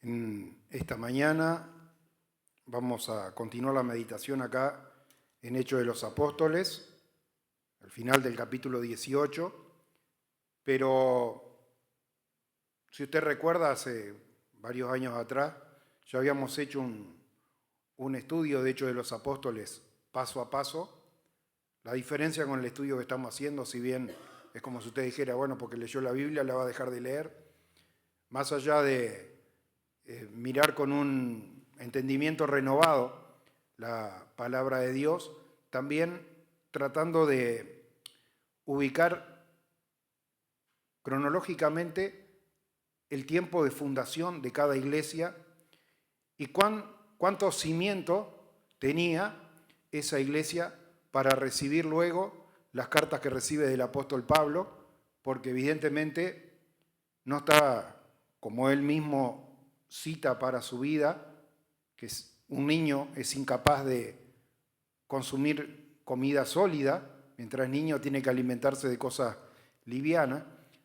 En esta mañana vamos a continuar la meditación acá en Hechos de los Apóstoles, al final del capítulo 18, pero si usted recuerda, hace varios años atrás ya habíamos hecho un estudio de Hechos de los Apóstoles paso a paso. La diferencia con el estudio que estamos haciendo, si bien es como si usted dijera, bueno, porque leyó la Biblia la va a dejar de leer, más allá de mirar con un entendimiento renovado la palabra de Dios, también tratando de ubicar cronológicamente el tiempo de fundación de cada iglesia y cuánto cimiento tenía esa iglesia para recibir luego las cartas que recibe del apóstol Pablo, porque evidentemente no está, como él mismo cita para su vida, que un niño es incapaz de consumir comida sólida, mientras el niño tiene que alimentarse de cosas livianas.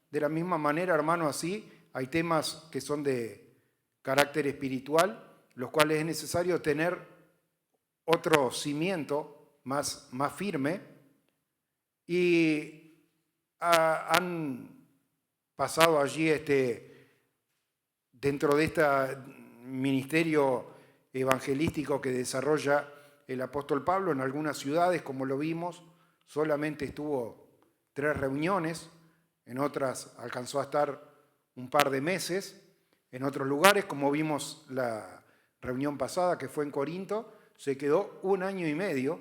De la misma manera, hermano, así hay temas que son de carácter espiritual, los cuales es necesario tener otro cimiento más firme, y han pasado allí dentro de este ministerio evangelístico que desarrolla el apóstol Pablo en algunas ciudades, como lo vimos, solamente estuvo 3 reuniones, en otras alcanzó a estar un par de meses, en otros lugares, como vimos la reunión pasada que fue en Corinto, se quedó 1 año y medio,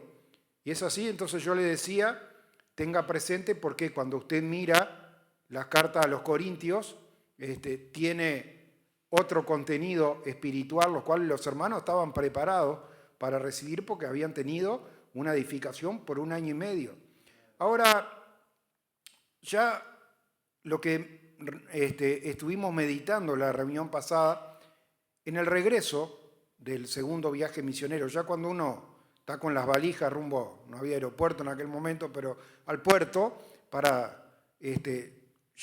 y es así. Entonces yo le decía, tenga presente, porque cuando usted mira las cartas a los Corintios, tiene otro contenido espiritual, los cuales los hermanos estaban preparados para recibir porque habían tenido una edificación por 1 año y medio. Ahora, ya lo que estuvimos meditando la reunión pasada, en el regreso del segundo viaje misionero, ya cuando uno está con las valijas rumbo, no había aeropuerto en aquel momento, pero al puerto para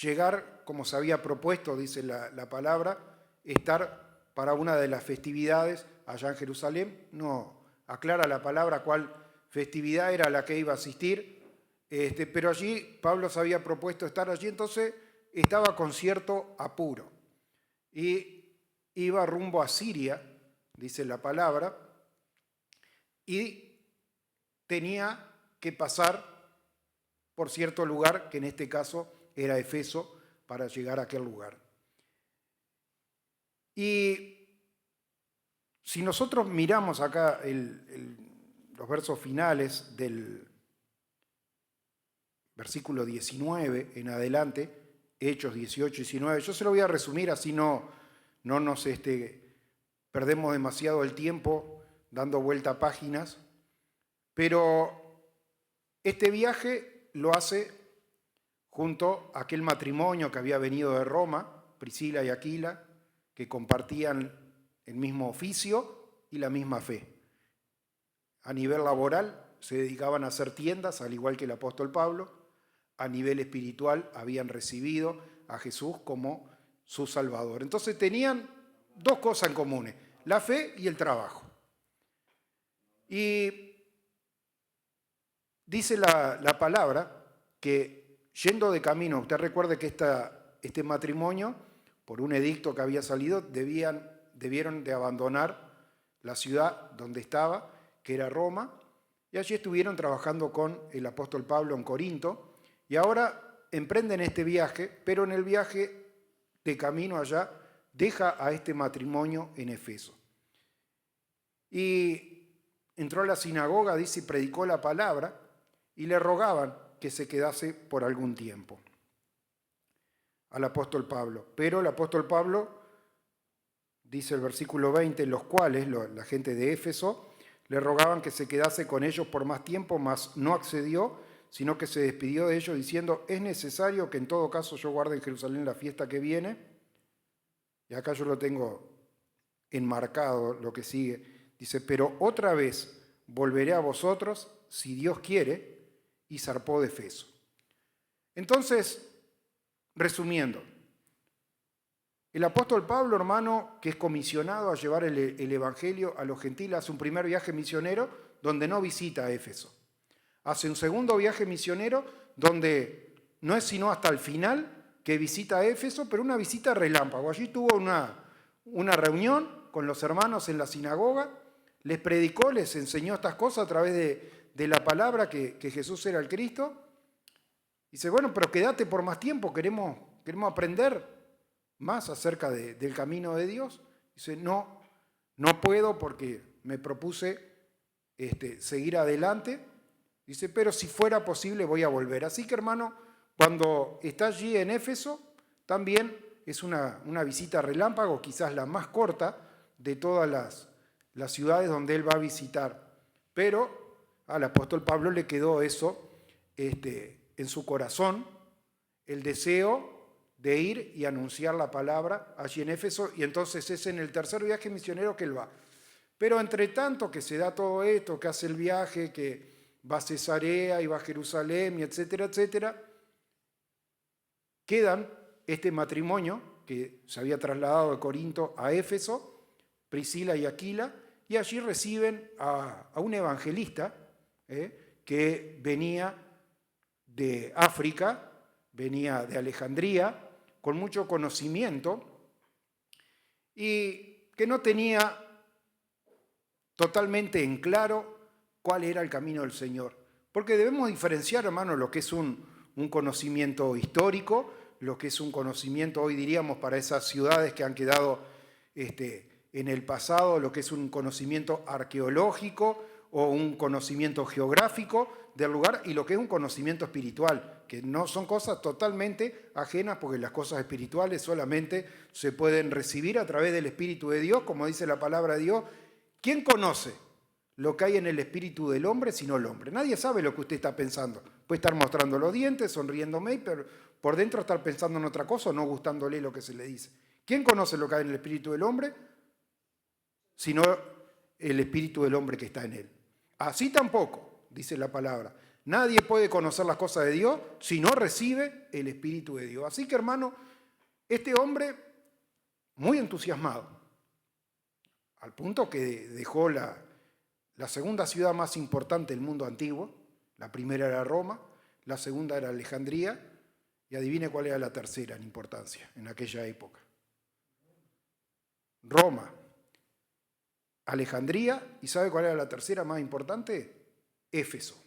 llegar como se había propuesto, dice la palabra, estar para una de las festividades allá en Jerusalén. No aclara la palabra cuál festividad era la que iba a asistir, pero allí Pablo se había propuesto estar allí, entonces estaba con cierto apuro y iba rumbo a Siria, dice la palabra, y tenía que pasar por cierto lugar, que en este caso era Efeso, para llegar a aquel lugar. Y si nosotros miramos acá los versos finales del versículo 19 en adelante, Hechos 18 y 19, yo se lo voy a resumir, así no nos perdemos demasiado el tiempo dando vuelta a páginas, pero este viaje lo hace junto a aquel matrimonio que había venido de Roma, Priscila y Aquila, que compartían el mismo oficio y la misma fe. A nivel laboral se dedicaban a hacer tiendas, al igual que el apóstol Pablo. A nivel espiritual habían recibido a Jesús como su Salvador. Entonces tenían 2 cosas en común, la fe y el trabajo. Y dice la palabra que yendo de camino, usted recuerde que este matrimonio, por un edicto que había salido, debieron de abandonar la ciudad donde estaba, que era Roma, y allí estuvieron trabajando con el apóstol Pablo en Corinto, y ahora emprenden este viaje, pero en el viaje de camino allá deja a este matrimonio en Efeso. Y entró a la sinagoga, dice, y predicó la palabra, y le rogaban que se quedase por algún tiempo al apóstol Pablo. Pero el apóstol Pablo, dice el versículo 20, los cuales, la gente de Éfeso, le rogaban que se quedase con ellos por más tiempo, mas no accedió, sino que se despidió de ellos diciendo, es necesario que en todo caso yo guarde en Jerusalén la fiesta que viene. Y acá yo lo tengo enmarcado, lo que sigue. Dice, pero otra vez volveré a vosotros, si Dios quiere, y zarpó de Efeso. Entonces, resumiendo, El apóstol Pablo, hermano, que es comisionado a llevar el evangelio a los gentiles, hace un primer viaje misionero donde no visita a Éfeso. Hace un segundo viaje misionero donde no es sino hasta el final que visita a Éfeso, pero una visita relámpago. Allí tuvo una reunión con los hermanos en la sinagoga, les predicó, les enseñó estas cosas a través de la palabra que Jesús era el Cristo. Dice, bueno, pero quédate por más tiempo, queremos aprender más acerca del camino de Dios. Dice, no puedo porque me propuse seguir adelante. Dice, pero si fuera posible voy a volver. Así que, hermano, cuando está allí en Éfeso, también es una visita relámpago, quizás la más corta de todas las ciudades donde él va a visitar. Pero al apóstol Pablo le quedó eso en su corazón, el deseo de ir y anunciar la palabra allí en Éfeso, y entonces es en el tercer viaje misionero que él va. Pero entre tanto que se da todo esto, que hace el viaje, que va a Cesarea y va a Jerusalén, y etcétera, etcétera, quedan este matrimonio que se había trasladado de Corinto a Éfeso, Priscila y Aquila, y allí reciben a un evangelista que venía de África, venía de Alejandría, con mucho conocimiento y que no tenía totalmente en claro cuál era el camino del Señor. Porque debemos diferenciar, hermano, lo que es un conocimiento histórico, lo que es un conocimiento, hoy diríamos, para esas ciudades que han quedado en el pasado, lo que es un conocimiento arqueológico o un conocimiento geográfico del lugar, y lo que es un conocimiento espiritual, que no son cosas totalmente ajenas, porque las cosas espirituales solamente se pueden recibir a través del Espíritu de Dios, como dice la palabra de Dios. ¿Quién conoce lo que hay en el espíritu del hombre sino el hombre? Nadie sabe lo que usted está pensando. Puede estar mostrando los dientes, sonriéndome, pero por dentro estar pensando en otra cosa o no gustándole lo que se le dice. ¿Quién conoce lo que hay en el espíritu del hombre sino el espíritu del hombre que está en él? Así tampoco, dice la palabra, nadie puede conocer las cosas de Dios si no recibe el Espíritu de Dios. Así que, hermano, este hombre muy entusiasmado, al punto que dejó la segunda ciudad más importante del mundo antiguo. La primera era Roma, la segunda era Alejandría, y adivine cuál era la tercera en importancia en aquella época. Roma, Alejandría, ¿y sabe cuál era la tercera más importante? Éfeso.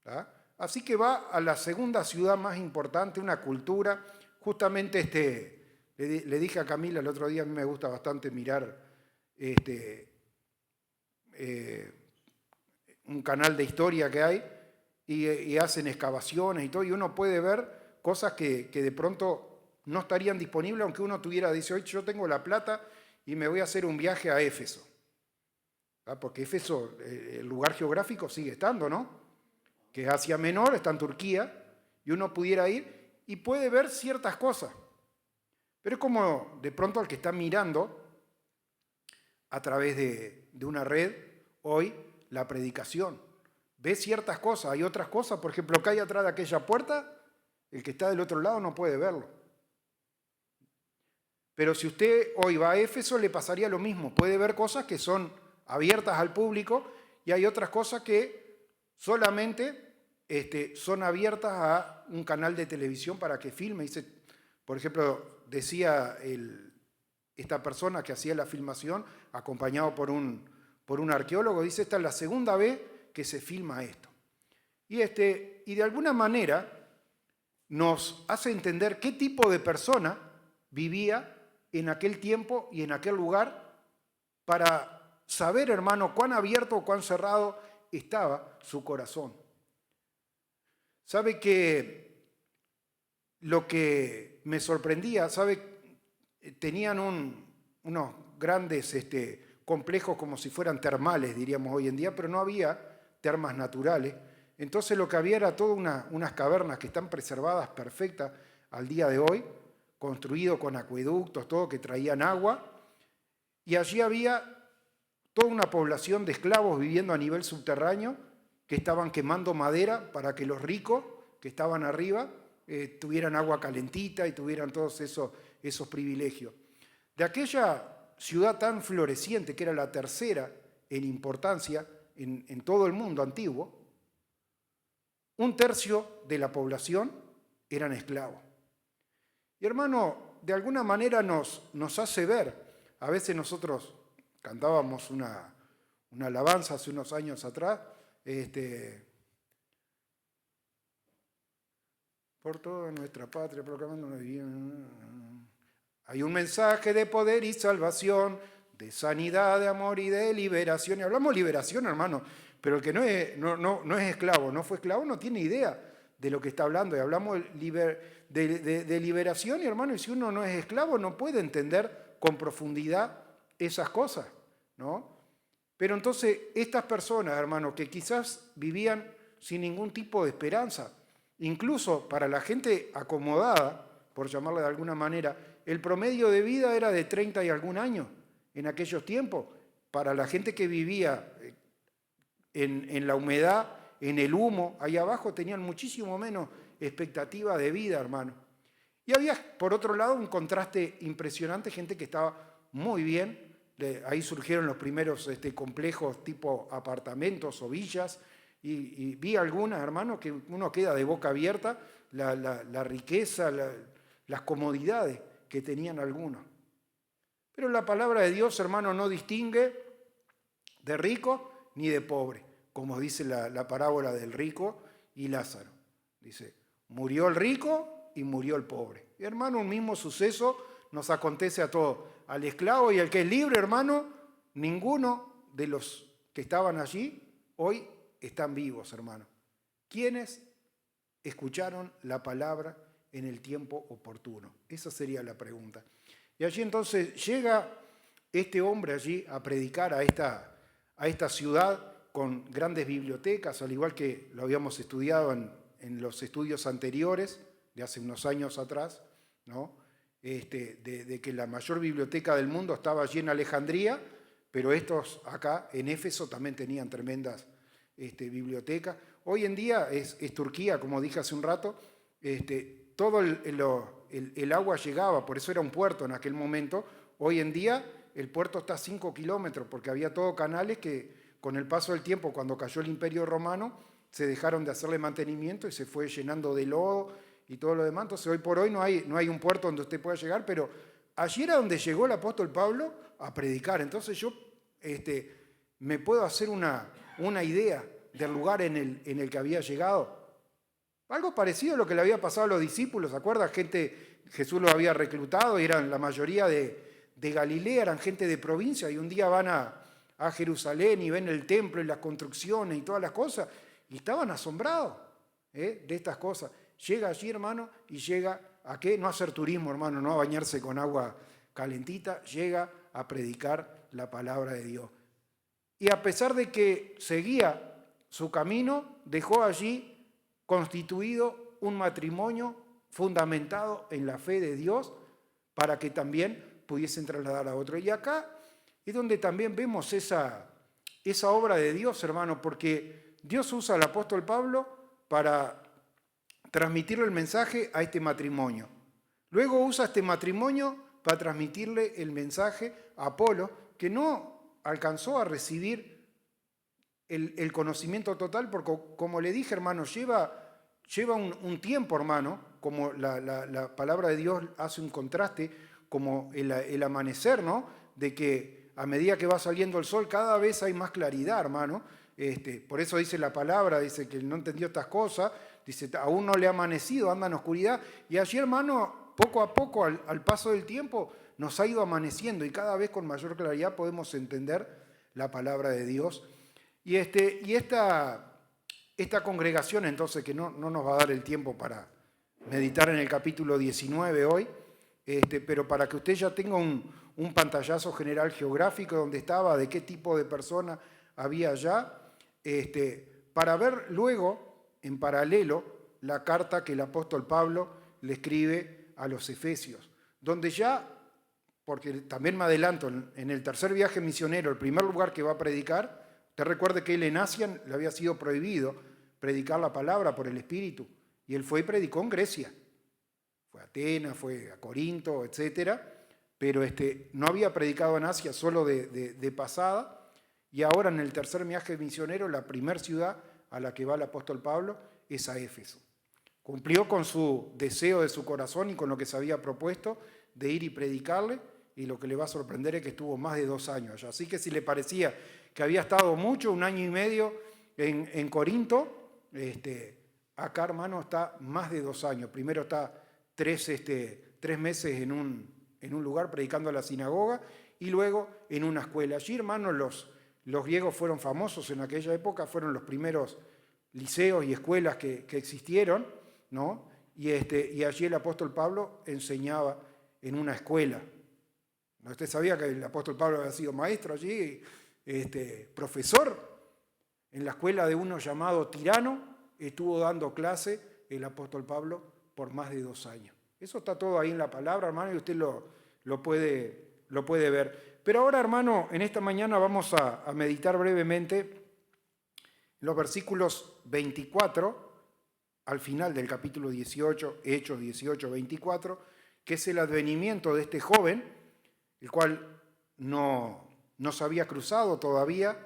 ¿Tá? Así que va a la segunda ciudad más importante, una cultura. Justamente le dije a Camila el otro día, a mí me gusta bastante mirar un canal de historia que hay, y hacen excavaciones y todo, y uno puede ver cosas que de pronto no estarían disponibles, aunque uno dice, hoy yo tengo la plata y me voy a hacer un viaje a Éfeso. Porque Éfeso, el lugar geográfico sigue estando, ¿no? Que es Asia Menor, está en Turquía, y uno pudiera ir y puede ver ciertas cosas. Pero es como de pronto al que está mirando a través de una red hoy la predicación. Ve ciertas cosas, hay otras cosas, por ejemplo, que hay atrás de aquella puerta, el que está del otro lado no puede verlo. Pero si usted hoy va a Éfeso, le pasaría lo mismo. Puede ver cosas que son abiertas al público, y hay otras cosas que solamente son abiertas a un canal de televisión para que filme. Dice, por ejemplo, decía esta persona que hacía la filmación, acompañado por un arqueólogo, dice, esta es la segunda vez que se filma esto. Y de alguna manera nos hace entender qué tipo de persona vivía en aquel tiempo y en aquel lugar, para saber, hermano, cuán abierto o cuán cerrado estaba su corazón. Sabe que lo que me sorprendía, tenían unos grandes complejos como si fueran termales, diríamos hoy en día, pero no había termas naturales. Entonces lo que había era todas unas cavernas que están preservadas perfectas al día de hoy, construido con acueductos, todo, que traían agua, y allí había toda una población de esclavos viviendo a nivel subterráneo que estaban quemando madera para que los ricos que estaban arriba tuvieran agua calentita y tuvieran todos esos esos privilegios. De aquella ciudad tan floreciente, que era la tercera en importancia en todo el mundo antiguo, un tercio de la población eran esclavos. Y hermano, de alguna manera nos hace ver, a veces nosotros cantábamos una alabanza hace unos años atrás, por toda nuestra patria proclamando hay un mensaje de poder y salvación, de sanidad, de amor y de liberación. Y hablamos liberación, hermano, pero el que no es esclavo, no fue esclavo, no tiene idea de lo que está hablando. Y hablamos de liberación, y hermano, y si uno no es esclavo, no puede entender con profundidad esas cosas, ¿no? Pero entonces, estas personas, hermano, que quizás vivían sin ningún tipo de esperanza, incluso para la gente acomodada, por llamarla de alguna manera, el promedio de vida era de 30 y algún años en aquellos tiempos. Para la gente que vivía en la humedad, en el humo, ahí abajo, tenían muchísimo menos expectativa de vida, hermano. Y había, por otro lado, un contraste impresionante, gente que estaba muy bien. Ahí surgieron los primeros complejos tipo apartamentos o villas, y vi algunas, hermano, que uno queda de boca abierta, la riqueza, las comodidades que tenían algunos. Pero la palabra de Dios, hermano, no distingue de rico ni de pobre, como dice la parábola del rico y Lázaro. Dice, murió el rico y murió el pobre. Y, hermano, un mismo suceso nos acontece a todos. Al esclavo y al que es libre, hermano, ninguno de los que estaban allí hoy están vivos, hermano. ¿Quiénes escucharon la palabra en el tiempo oportuno? Esa sería la pregunta. Y allí entonces llega este hombre allí a predicar a esta ciudad con grandes bibliotecas, al igual que lo habíamos estudiado en los estudios anteriores, de hace unos años atrás, ¿no? De que la mayor biblioteca del mundo estaba allí en Alejandría, pero estos acá en Éfeso también tenían tremendas bibliotecas. Hoy en día es Turquía, como dije hace un rato, todo el agua llegaba, por eso era un puerto en aquel momento. Hoy en día el puerto está a 5 kilómetros, porque había todo canales que con el paso del tiempo, cuando cayó el Imperio Romano, se dejaron de hacerle mantenimiento y se fue llenando de lodo y todo lo demás. Entonces hoy por hoy no hay un puerto donde usted pueda llegar, pero allí era donde llegó el apóstol Pablo a predicar. Entonces yo me puedo hacer una idea del lugar en el que había llegado. Algo parecido a lo que le había pasado a los discípulos, ¿se acuerdan? Jesús los había reclutado y eran la mayoría de Galilea, eran gente de provincia, y un día van a Jerusalén y ven el templo y las construcciones y todas las cosas, y estaban asombrados de estas cosas. Llega allí, hermano, y llega a ¿qué? No a hacer turismo, hermano, no a bañarse con agua calentita, llega a predicar la palabra de Dios. Y a pesar de que seguía su camino, dejó allí constituido un matrimonio fundamentado en la fe de Dios para que también pudiesen trasladar a otro. Y acá es donde también vemos esa obra de Dios, hermano, porque Dios usa al apóstol Pablo para transmitirle el mensaje a este matrimonio. Luego usa este matrimonio para transmitirle el mensaje a Apolo, que no alcanzó a recibir el conocimiento total, porque como le dije, hermano, lleva un tiempo, hermano, como la palabra de Dios hace un contraste, como el amanecer, ¿no? De que a medida que va saliendo el sol, cada vez hay más claridad, hermano. Por eso dice la palabra, dice que no entendió estas cosas, dice, aún no le ha amanecido, anda en oscuridad. Y allí, hermano, poco a poco, al paso del tiempo, nos ha ido amaneciendo y cada vez con mayor claridad podemos entender la palabra de Dios. Y esta congregación, entonces, que no nos va a dar el tiempo para meditar en el capítulo 19 hoy, pero para que usted ya tenga un pantallazo general geográfico donde estaba, de qué tipo de persona había allá, para ver luego, en paralelo, la carta que el apóstol Pablo le escribe a los Efesios, donde ya, porque también me adelanto, en el tercer viaje misionero, el primer lugar que va a predicar, usted recuerde que él en Asia le había sido prohibido predicar la palabra por el Espíritu, y él fue y predicó en Grecia. fue a Atenas, fue a Corinto, etc. Pero no había predicado en Asia, solo de pasada. Y ahora en el tercer viaje misionero, la primera ciudad a la que va el apóstol Pablo es a Éfeso. Cumplió con su deseo de su corazón y con lo que se había propuesto de ir y predicarle, y lo que le va a sorprender es que estuvo más de 2 años allá. Así que si le parecía que había estado mucho, 1 año y medio en Corinto, acá, hermano, está más de 2 años. Primero está 3 meses en un lugar predicando a la sinagoga y luego en una escuela. Allí, hermano, los griegos fueron famosos en aquella época, fueron los primeros liceos y escuelas que existieron, ¿no? Y allí el apóstol Pablo enseñaba en una escuela. ¿Usted sabía que el apóstol Pablo había sido maestro allí, profesor? En la escuela de uno llamado Tirano estuvo dando clase el apóstol Pablo por más de 2 años. Eso está todo ahí en la palabra, hermano, y usted lo puede ver. Pero ahora, hermano, en esta mañana vamos a meditar brevemente los versículos 24 al final del capítulo 18, Hechos 18, 24, que es el advenimiento de este joven, el cual no se había cruzado todavía,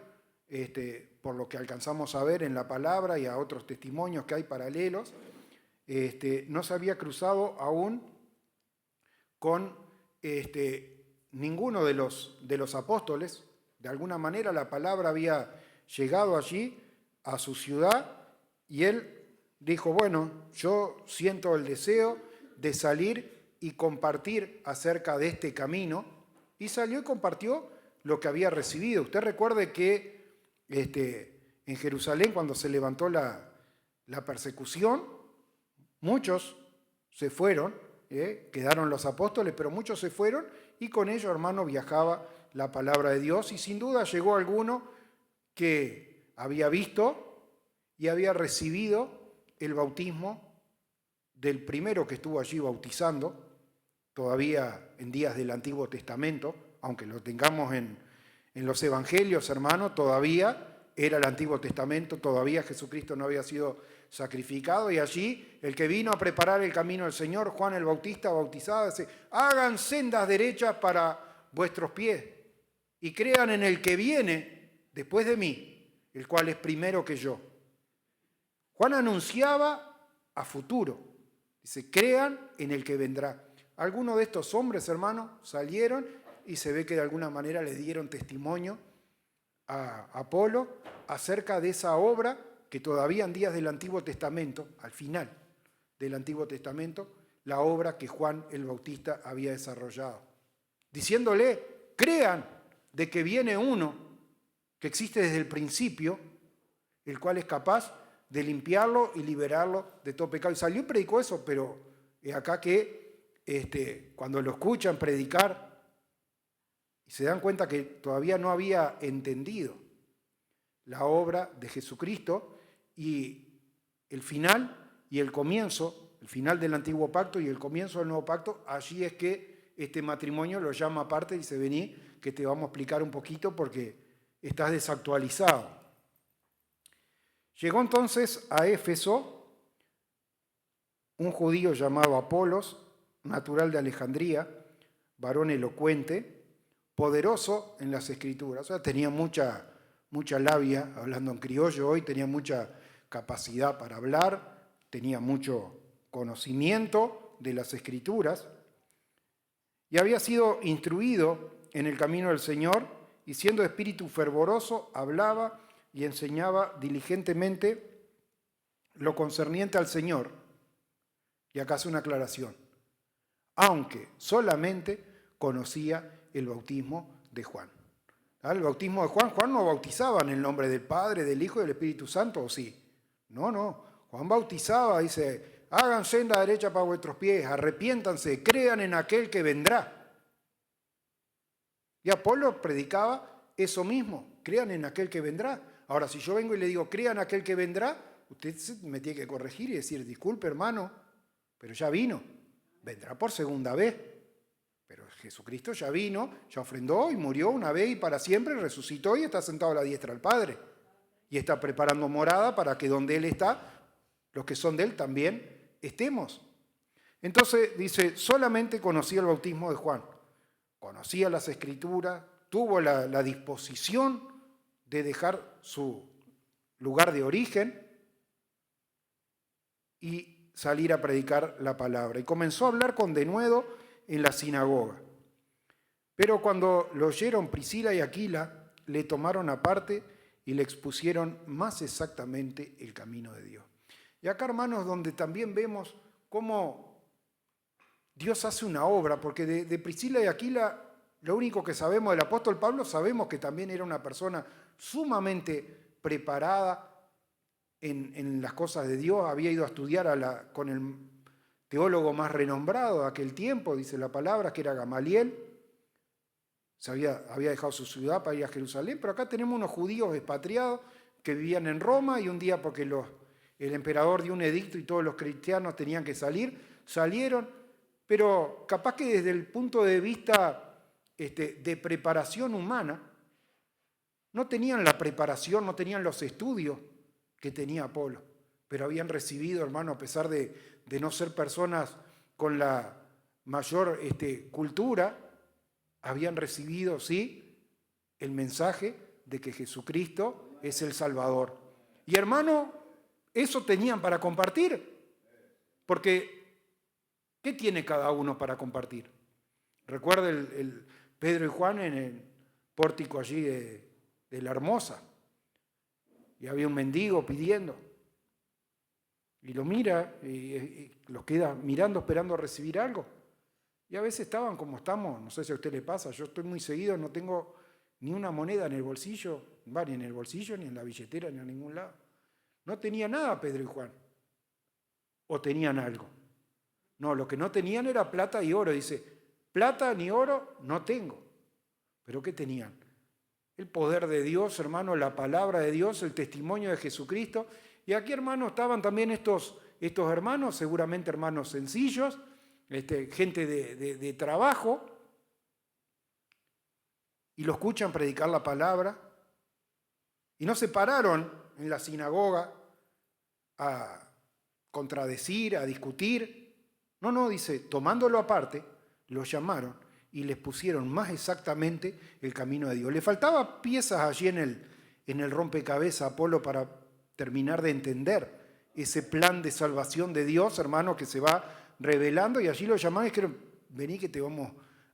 por lo que alcanzamos a ver en la palabra y a otros testimonios que hay paralelos, no se había cruzado aún con ninguno de los apóstoles. De alguna manera la palabra había llegado allí a su ciudad y él dijo, bueno, yo siento el deseo de salir y compartir acerca de este camino, y salió y compartió lo que había recibido. Usted recuerde que en Jerusalén, cuando se levantó la persecución, muchos se fueron, quedaron los apóstoles, pero muchos se fueron, y con ellos, hermano, viajaba la palabra de Dios, y sin duda llegó alguno que había visto y había recibido el bautismo del primero que estuvo allí bautizando, todavía en días del Antiguo Testamento, aunque lo tengamos en los evangelios, hermano, todavía era el Antiguo Testamento, todavía Jesucristo no había sido sacrificado, y allí el que vino a preparar el camino del Señor, Juan el Bautista, bautizaba, dice, hagan sendas derechas para vuestros pies y crean en el que viene después de mí, el cual es primero que yo. Juan anunciaba a futuro, dice, crean en el que vendrá. Algunos de estos hombres, hermanos, salieron y se ve que de alguna manera le dieron testimonio a Apolo acerca de esa obra que todavía en días del Antiguo Testamento, al final del Antiguo Testamento, la obra que Juan el Bautista había desarrollado. Diciéndole, crean de que viene uno que existe desde el principio, el cual es capaz de limpiarlo y liberarlo de todo pecado. Y salió y predicó eso, pero es acá que cuando lo escuchan predicar y se dan cuenta que todavía no había entendido la obra de Jesucristo y el final y el comienzo, el final del antiguo pacto y el comienzo del nuevo pacto, allí es que este matrimonio lo llama aparte y dice, vení, que te vamos a explicar un poquito porque estás desactualizado. Llegó entonces a Éfeso un judío llamado Apolos, natural de Alejandría, varón elocuente, poderoso en las Escrituras. O sea, tenía mucha labia, hablando en criollo hoy, tenía mucha capacidad para hablar, tenía mucho conocimiento de las Escrituras y había sido instruido en el camino del Señor y siendo de espíritu fervoroso hablaba y enseñaba diligentemente lo concerniente al Señor. Y acá hace una aclaración. Aunque solamente conocía el bautismo de Juan. El bautismo de Juan no bautizaba en el nombre del Padre, del Hijo y del Espíritu Santo, ¿o sí? No. Juan bautizaba, dice, hagan senda derecha para vuestros pies, arrepiéntanse, crean en aquel que vendrá. Y Apolo predicaba eso mismo, crean en aquel que vendrá. Ahora, si yo vengo y le digo, crean en aquel que vendrá, usted me tiene que corregir y decir, disculpe, hermano, pero ya vino, vendrá por segunda vez. Pero Jesucristo ya vino, ya ofrendó y murió una vez y para siempre, resucitó y está sentado a la diestra del Padre. Y está preparando morada para que donde Él está, los que son de Él también estemos. Entonces dice, solamente conocía el bautismo de Juan. Conocía las Escrituras, tuvo la disposición de dejar su lugar de origen y salir a predicar la palabra. Y comenzó a hablar con denuedo en la sinagoga. Pero cuando lo oyeron Priscila y Aquila, le tomaron aparte y le expusieron más exactamente el camino de Dios. Y acá, hermanos, donde también vemos cómo Dios hace una obra, porque de Priscila y Aquila, lo único que sabemos del apóstol Pablo, sabemos que también era una persona sumamente preparada en las cosas de Dios, había ido a estudiar con el teólogo más renombrado de aquel tiempo, dice la palabra, que era Gamaliel. Había dejado su ciudad para ir a Jerusalén, pero acá tenemos unos judíos expatriados que vivían en Roma y un día porque el emperador dio un edicto y todos los cristianos tenían que salir, salieron, pero capaz que desde el punto de vista de preparación humana, no tenían la preparación, no tenían los estudios que tenía Apolo, pero habían recibido, hermano, a pesar de no ser personas con la mayor cultura, habían recibido, sí, el mensaje de que Jesucristo es el Salvador. Y hermano, eso tenían para compartir, porque ¿qué tiene cada uno para compartir? Recuerda el Pedro y Juan en el pórtico allí de la Hermosa, y había un mendigo pidiendo, y lo mira y los queda mirando esperando a recibir algo. Y a veces estaban como estamos, no sé si a usted le pasa, yo estoy muy seguido, no tengo ni una moneda en el bolsillo, ni en el bolsillo, ni en la billetera, ni en ningún lado. No tenía nada Pedro y Juan. ¿O tenían algo? No, lo que no tenían era plata y oro. Dice, plata ni oro no tengo. ¿Pero qué tenían? El poder de Dios, hermano, la palabra de Dios, el testimonio de Jesucristo. Y aquí, hermano, estaban también estos hermanos, seguramente hermanos sencillos, gente de trabajo, y lo escuchan predicar la palabra, y no se pararon en la sinagoga a contradecir, a discutir. No, dice, tomándolo aparte, los llamaron y les pusieron más exactamente el camino de Dios. Le faltaba piezas allí en el rompecabezas a Apolo para terminar de entender ese plan de salvación de Dios, hermano, que se va revelando, y allí lo llamaron y dijeron, vení que te vamos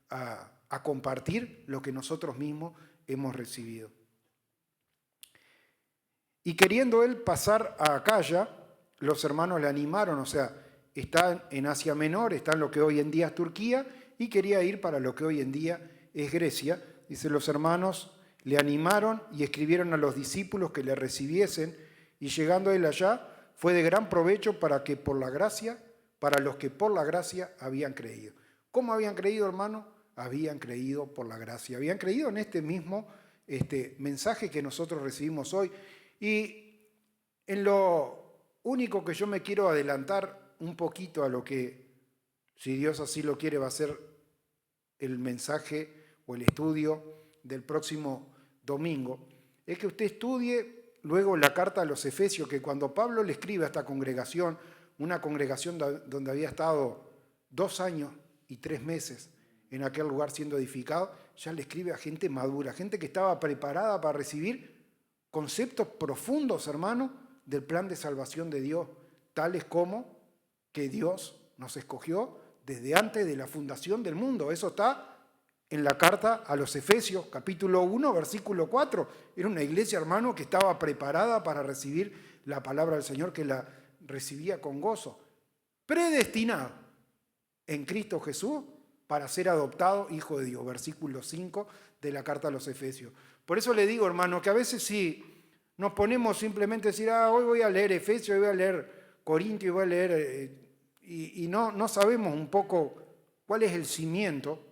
a compartir lo que nosotros mismos hemos recibido. Y queriendo él pasar a Acaya, los hermanos le animaron, o sea, está en Asia Menor, está en lo que hoy en día es Turquía, y quería ir para lo que hoy en día es Grecia. Dice, los hermanos le animaron y escribieron a los discípulos que le recibiesen, y llegando él allá, fue de gran provecho para los que por la gracia habían creído. ¿Cómo habían creído, hermano? Habían creído por la gracia. Habían creído en este mismo mensaje que nosotros recibimos hoy. Y en lo único que yo me quiero adelantar un poquito a lo que, si Dios así lo quiere, va a ser el mensaje o el estudio del próximo domingo, es que usted estudie luego la carta a los Efesios, que cuando Pablo le escribe a esta congregación, una congregación donde había estado 2 años y 3 meses en aquel lugar siendo edificado, ya le escribe a gente madura, gente que estaba preparada para recibir conceptos profundos, hermano, del plan de salvación de Dios, tales como que Dios nos escogió desde antes de la fundación del mundo. Eso está en la carta a los Efesios, capítulo 1, versículo 4. Era una iglesia, hermano, que estaba preparada para recibir la palabra del Señor, que la recibía con gozo. Predestinado en Cristo Jesús para ser adoptado hijo de Dios. Versículo 5 de la carta a los Efesios. Por eso le digo, hermano, que a veces sí nos ponemos simplemente a decir, hoy voy a leer Efesios, hoy voy a leer Corintios, voy a leer, y no sabemos un poco cuál es el cimiento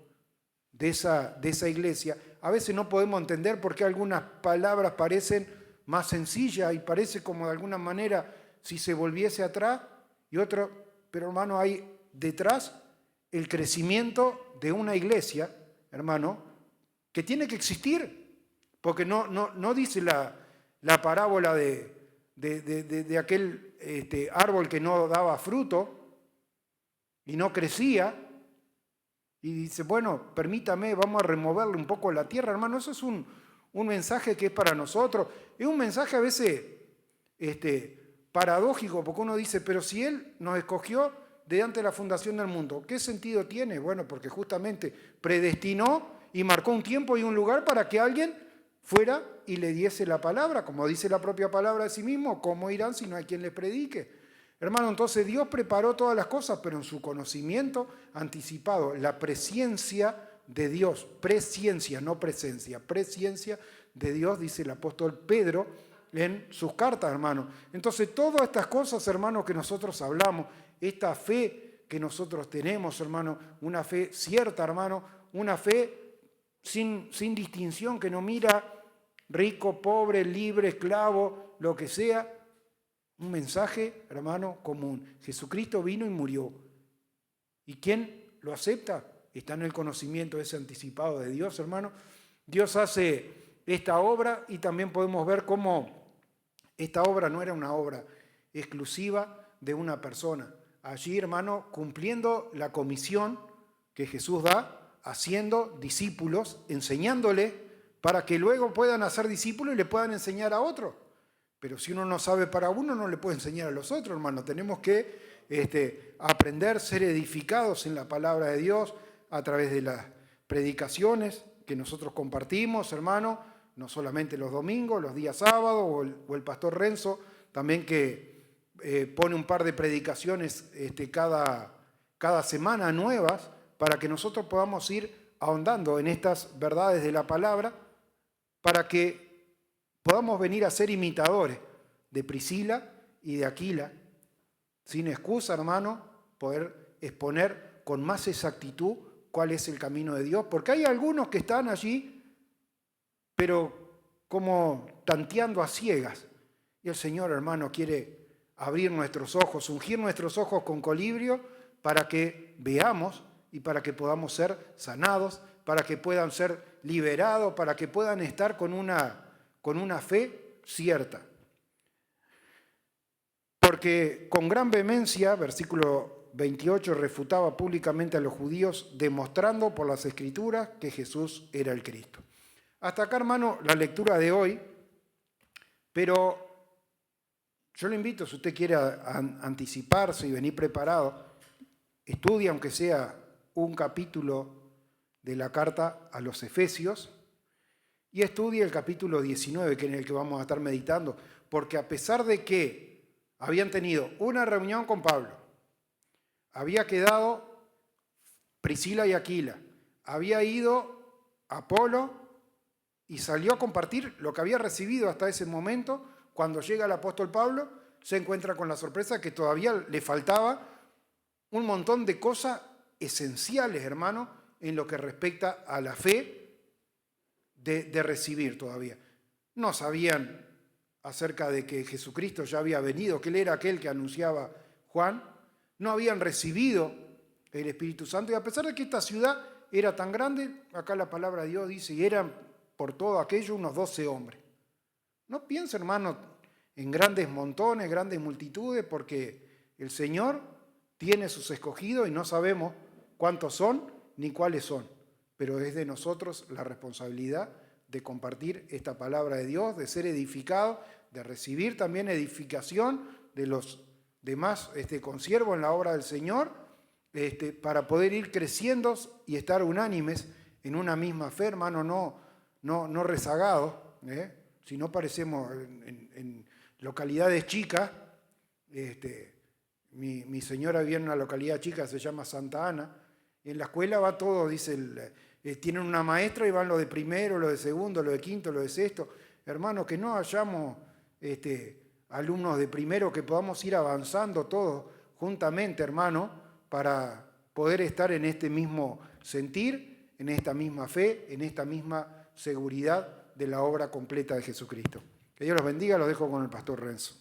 de esa iglesia. A veces no podemos entender por qué algunas palabras parecen más sencillas y parece como de alguna manera si se volviese atrás, y otro, pero hermano, hay detrás el crecimiento de una iglesia, hermano, que tiene que existir, porque no dice la parábola de aquel árbol que no daba fruto, y no crecía, y dice, bueno, permítame, vamos a removerle un poco la tierra, hermano. Eso es un mensaje que es para nosotros. Es un mensaje a veces paradójico, porque uno dice, pero si Él nos escogió desde antes de la fundación del mundo, ¿qué sentido tiene? Bueno, porque justamente predestinó y marcó un tiempo y un lugar para que alguien fuera y le diese la palabra, como dice la propia palabra de sí mismo, ¿cómo irán si no hay quien les predique? Hermano, entonces Dios preparó todas las cosas, pero en su conocimiento anticipado, la presciencia de Dios, presciencia, no presencia, presciencia de Dios, dice el apóstol Pedro en sus cartas, hermano. Entonces, todas estas cosas, hermano, que nosotros hablamos, esta fe que nosotros tenemos, hermano, una fe cierta, hermano, una fe sin distinción, que no mira rico, pobre, libre, esclavo, lo que sea. Un mensaje, hermano, común. Jesucristo vino y murió. ¿Y quién lo acepta? Está en el conocimiento ese anticipado de Dios, hermano. Dios hace esta obra y también podemos ver cómo esta obra no era una obra exclusiva de una persona. Allí, hermano, cumpliendo la comisión que Jesús da, haciendo discípulos, enseñándoles para que luego puedan hacer discípulos y le puedan enseñar a otros. Pero si uno no sabe para uno, no le puede enseñar a los otros, hermano. Tenemos que aprender, ser edificados en la palabra de Dios a través de las predicaciones que nosotros compartimos, hermano, no solamente los domingos, los días sábados, o el pastor Renzo, también que pone un par de predicaciones cada semana nuevas, para que nosotros podamos ir ahondando en estas verdades de la palabra, para que podamos venir a ser imitadores de Priscila y de Aquila, sin excusa, hermano, poder exponer con más exactitud cuál es el camino de Dios, porque hay algunos que están allí, pero como tanteando a ciegas, y el Señor, hermano, quiere abrir nuestros ojos, ungir nuestros ojos con colibrio, para que veamos y para que podamos ser sanados, para que puedan ser liberados, para que puedan estar con una fe cierta. Porque con gran vehemencia, versículo 28, refutaba públicamente a los judíos, demostrando por las Escrituras que Jesús era el Cristo. Hasta acá, hermano, la lectura de hoy, pero yo le invito, si usted quiere anticiparse y venir preparado, estudie aunque sea un capítulo de la carta a los Efesios, y estudie el capítulo 19, que es en el que vamos a estar meditando, porque a pesar de que habían tenido una reunión con Pablo, había quedado Priscila y Aquila, había ido Apolo y salió a compartir lo que había recibido hasta ese momento. Cuando llega el apóstol Pablo, se encuentra con la sorpresa que todavía le faltaba un montón de cosas esenciales, hermano, en lo que respecta a la fe, de recibir todavía. No sabían acerca de que Jesucristo ya había venido, que Él era aquel que anunciaba Juan. No habían recibido el Espíritu Santo. Y a pesar de que esta ciudad era tan grande, acá la palabra de Dios dice, y eran por todo aquello unos 12 hombres. No piensen, hermano, en grandes montones, grandes multitudes, porque el Señor tiene sus escogidos y no sabemos cuántos son ni cuáles son. Pero es de nosotros la responsabilidad de compartir esta palabra de Dios, de ser edificados, de recibir también edificación de los demás consiervos en la obra del Señor, para poder ir creciendo y estar unánimes en una misma fe, hermano, no rezagados, si no parecemos en localidades chicas. Mi señora vive en una localidad chica, se llama Santa Ana. En la escuela va todo, dice, tienen una maestra y van lo de primero, lo de segundo, lo de quinto, lo de sexto. Hermano, que no hayamos alumnos de primero, que podamos ir avanzando todos juntamente, hermano, para poder estar en este mismo sentir, en esta misma fe, en esta misma seguridad de la obra completa de Jesucristo. Que Dios los bendiga, los dejo con el pastor Renzo.